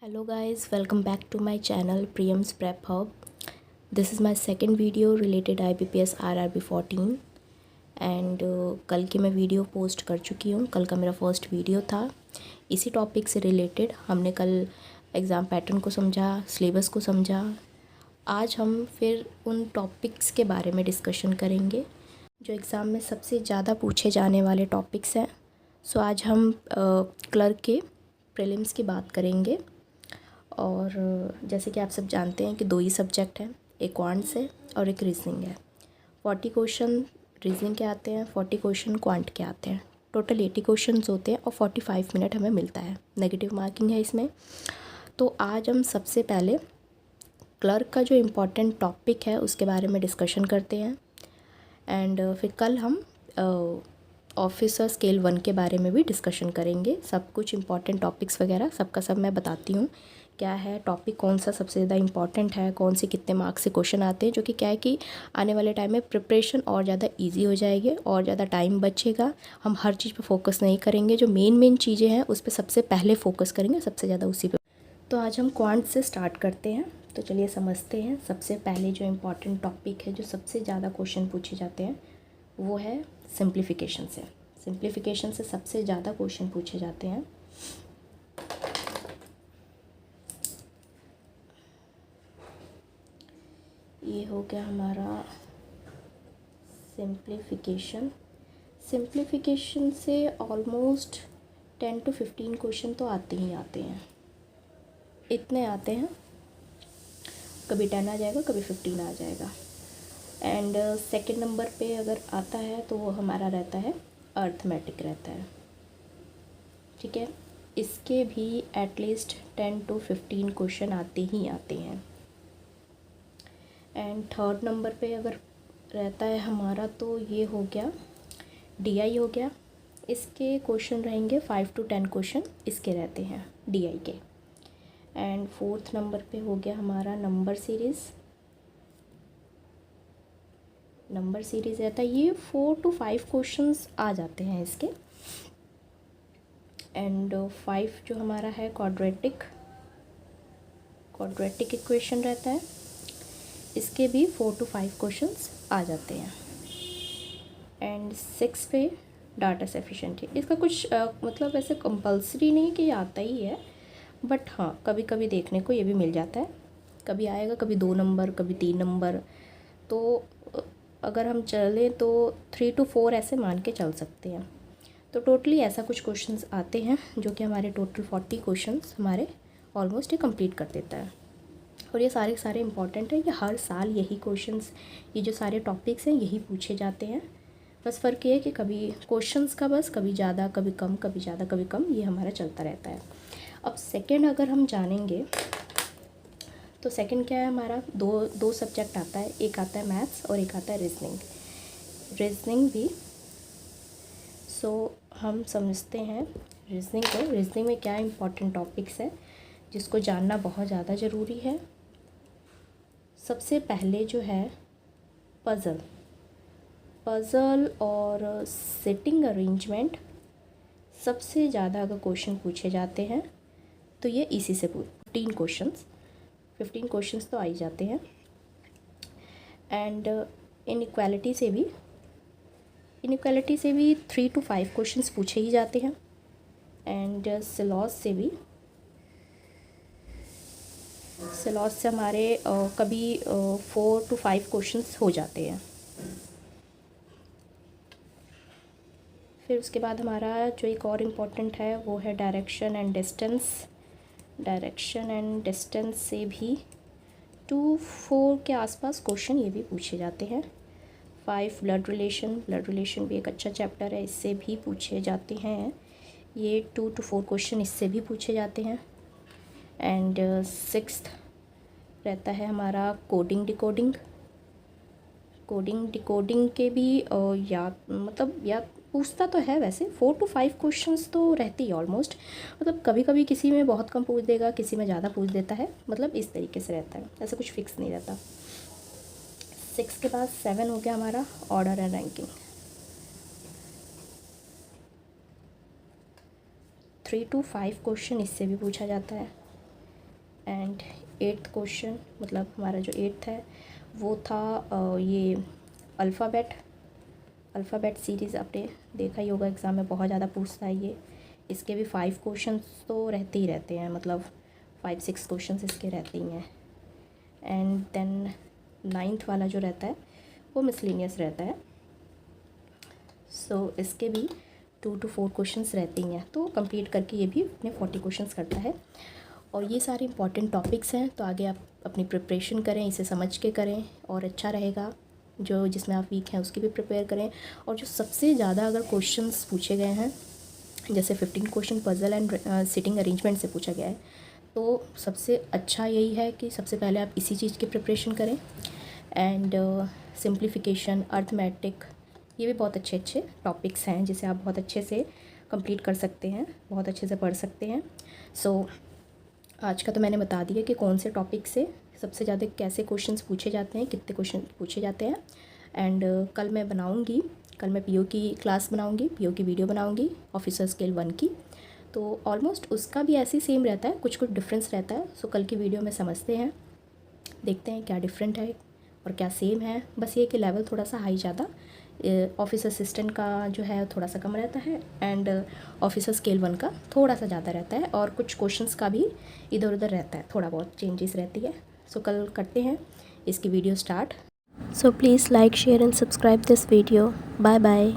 Hello guys, welcome back to my channel Priyam's Prep Hub. This is my second video related IBPS RRB 14 and कल की मैं video post कर चुकी हूँ। कल का मेरा फर्स्ट वीडियो था इसी टॉपिक से रिलेटेड। हमने कल एग्ज़ाम पैटर्न को समझा, सिलेबस को समझा। आज हम फिर उन टॉपिक्स के बारे में डिस्कशन करेंगे जो एग्ज़ाम में सबसे ज़्यादा पूछे जाने वाले टॉपिक्स हैं। सो आज हम क्लर्क के प्रीलिम्स की बात करेंगे। और जैसे कि आप सब जानते हैं कि दो ही सब्जेक्ट हैं, एक क्वांट्स है और एक रीजनिंग है। 40 क्वेश्चन रीजनिंग के आते हैं, 40 क्वेश्चन क्वांट के आते हैं। टोटल 80 क्वेश्चन होते हैं और 45 मिनट हमें मिलता है। नेगेटिव मार्किंग है इसमें। तो आज हम सबसे पहले क्लर्क का जो इम्पोर्टेंट टॉपिक है उसके बारे में डिस्कशन करते हैं एंड फिर कल हम ऑफिसर स्केल 1 के बारे में भी डिस्कशन करेंगे। सब कुछ इम्पॉर्टेंट टॉपिक्स वगैरह सबका सब मैं बताती हूँ क्या है, टॉपिक कौन सा सबसे ज़्यादा इम्पॉर्टेंट है, कौन से कितने मार्क्स से क्वेश्चन आते हैं, जो कि क्या है कि आने वाले टाइम में प्रिपरेशन और ज़्यादा इजी हो जाएगी और ज़्यादा टाइम बचेगा। हम हर चीज़ पे फोकस नहीं करेंगे, जो मेन चीज़ें हैं उस पर सबसे पहले फोकस करेंगे, सबसे ज़्यादा उसी पे। तो आज हम क्वांट से स्टार्ट करते हैं। तो चलिए समझते हैं। सबसे पहले जो इम्पॉर्टेंट टॉपिक है, जो सबसे ज़्यादा क्वेश्चन पूछे जाते हैं, वो है सिंप्लीफिकेशन से। सिंप्लीफिकेशन से सबसे ज़्यादा क्वेश्चन पूछे जाते हैं। ये हो गया हमारा सिंप्लीफिकेशन। सिंप्लीफिकेशन से ऑलमोस्ट 10 to 15 क्वेश्चन तो आते ही आते हैं। इतने आते हैं, कभी 10 आ जाएगा, कभी 15 आ जाएगा। एंड सेकंड नंबर पे अगर आता है तो वो हमारा रहता है अर्थमेटिक रहता है। ठीक है, इसके भी एटलीस्ट 10 to 15 क्वेश्चन आते ही आते हैं। एंड थर्ड नंबर पे अगर रहता है हमारा तो ये हो गया डीआई हो गया। इसके क्वेश्चन रहेंगे 5 to 10 क्वेश्चन इसके रहते हैं डीआई के। एंड फोर्थ नंबर पे हो गया हमारा नंबर सीरीज़। नंबर सीरीज़ रहता है, ये 4 to 5 क्वेश्चंस आ जाते हैं इसके। एंड 5 जो हमारा है क्वाड्रेटिक इक्वेशन रहता है, इसके भी 4 to 5 क्वेश्चंस आ जाते हैं। एंड 6 पे डाटा सफिशिएंट है। इसका कुछ मतलब ऐसे कंपलसरी नहीं कि ये आता ही है, बट हाँ कभी कभी देखने को ये भी मिल जाता है। कभी आएगा, कभी 2 नंबर, कभी 3 नंबर। तो अगर हम चलें तो 3 to 4 ऐसे मान के चल सकते हैं। तो टोटली ऐसा कुछ क्वेश्चंस आते हैं जो कि हमारे टोटल 40 क्वेश्चंस हमारे ऑलमोस्ट ये कंप्लीट कर देता है। और ये सारे इंपॉर्टेंट है। ये हर साल यही क्वेश्चंस, ये जो सारे टॉपिक्स हैं यही पूछे जाते हैं। बस फ़र्क ये है कि कभी क्वेश्चंस का बस कभी ज़्यादा कभी कम, कभी ज़्यादा कभी कम, ये हमारा चलता रहता है। अब सेकंड अगर हम जानेंगे तो सेकंड क्या है हमारा, दो सब्जेक्ट आता है। एक आता है मैथ्स और एक आता है रीजनिंग भी। सो हम समझते हैं रीजनिंग को। रीजनिंग में क्या इंपॉर्टेंट टॉपिक्स है जिसको जानना बहुत ज़्यादा ज़रूरी है। सबसे पहले जो है पज़ल और सिटिंग अरेंजमेंट। सबसे ज़्यादा अगर क्वेश्चन पूछे जाते हैं तो ये इसी से 15 क्वेश्चंस तो आ ही जाते हैं। एंड इनइक्वालिटी से भी 3 to 5 क्वेश्चंस पूछे ही जाते हैं। एंड सिलॉस से हमारे कभी 4 to 5 क्वेश्चंस हो जाते हैं। फिर उसके बाद हमारा जो एक और इम्पोर्टेंट है वो है डायरेक्शन एंड डिस्टेंस से भी 2-4 के आसपास क्वेश्चन ये भी पूछे जाते हैं। 5 ब्लड रिलेशन भी एक अच्छा चैप्टर है, इससे भी पूछे जाते हैं। ये 2 to 4 क्वेश्चन इससे भी पूछे जाते हैं। एंड 6th रहता है हमारा कोडिंग डिकोडिंग के भी याद पूछता तो है वैसे। 4 to 5 क्वेश्चंस तो रहती है ऑलमोस्ट। मतलब कभी कभी किसी में बहुत कम पूछ देगा, किसी में ज़्यादा पूछ देता है। मतलब इस तरीके से रहता है, ऐसा कुछ फिक्स नहीं रहता। 6 के बाद 7 हो गया हमारा order and ranking. 3 to 5 question इससे भी पूछा जाता है। एंड 8th क्वेश्चन मतलब हमारा जो 8th है वो था ये अल्फ़ाबेट सीरीज़ आपने देखा ही होगा, एग्ज़ाम में बहुत ज़्यादा पूछता है ये। इसके भी 5 क्वेश्चंस तो रहते ही रहते हैं, मतलब 5-6 क्वेश्चंस इसके रहते ही हैं। एंड देन 9th वाला जो रहता है वो मिसलेनियस रहता है। सो इसके भी 2 to 4 क्वेश्चंस रहते ही हैं, तो कंप्लीट करके ये भी अपने 40 क्वेश्चंस करता है। और ये सारे इंपॉर्टेंट टॉपिक्स हैं, तो आगे आप अपनी प्रिपरेशन करें, इसे समझ के करें और अच्छा रहेगा। जो जिसमें आप वीक हैं उसकी भी प्रिपेयर करें। और जो सबसे ज़्यादा अगर क्वेश्चंस पूछे गए हैं, जैसे 15 question puzzle and sitting arrangement से पूछा गया है, तो सबसे अच्छा यही है कि सबसे पहले आप इसी चीज़ की प्रिपरेशन करें। एंड सिंप्लीफिकेशन, अर्थमेटिक, ये भी बहुत अच्छे अच्छे टॉपिक्स हैं जिसे आप बहुत अच्छे से कंप्लीट कर सकते हैं, बहुत अच्छे से पढ़ सकते हैं। सो आज का तो मैंने बता दिया कि कौन से टॉपिक से सबसे ज़्यादा कैसे क्वेश्चंस पूछे जाते हैं, कितने क्वेश्चन पूछे जाते हैं। एंड कल मैं पीओ की क्लास बनाऊंगी, पीओ की वीडियो बनाऊंगी ऑफिसर स्केल 1 की। तो ऑलमोस्ट उसका भी ऐसे ही सेम रहता है, कुछ कुछ डिफरेंस रहता है। सो कल की वीडियो में समझते हैं, देखते हैं क्या डिफरेंट है और क्या सेम है। बस ये कि लेवल थोड़ा सा हाई ज़्यादा ऑफिस असिस्टेंट का जो है थोड़ा सा कम रहता है, एंड ऑफिसर स्केल 1 का थोड़ा सा ज़्यादा रहता है, और कुछ क्वेश्चंस का भी इधर उधर रहता है, थोड़ा बहुत चेंजेस रहती है। सो कल करते हैं इसकी video start. So please like, share and subscribe this video. Bye bye.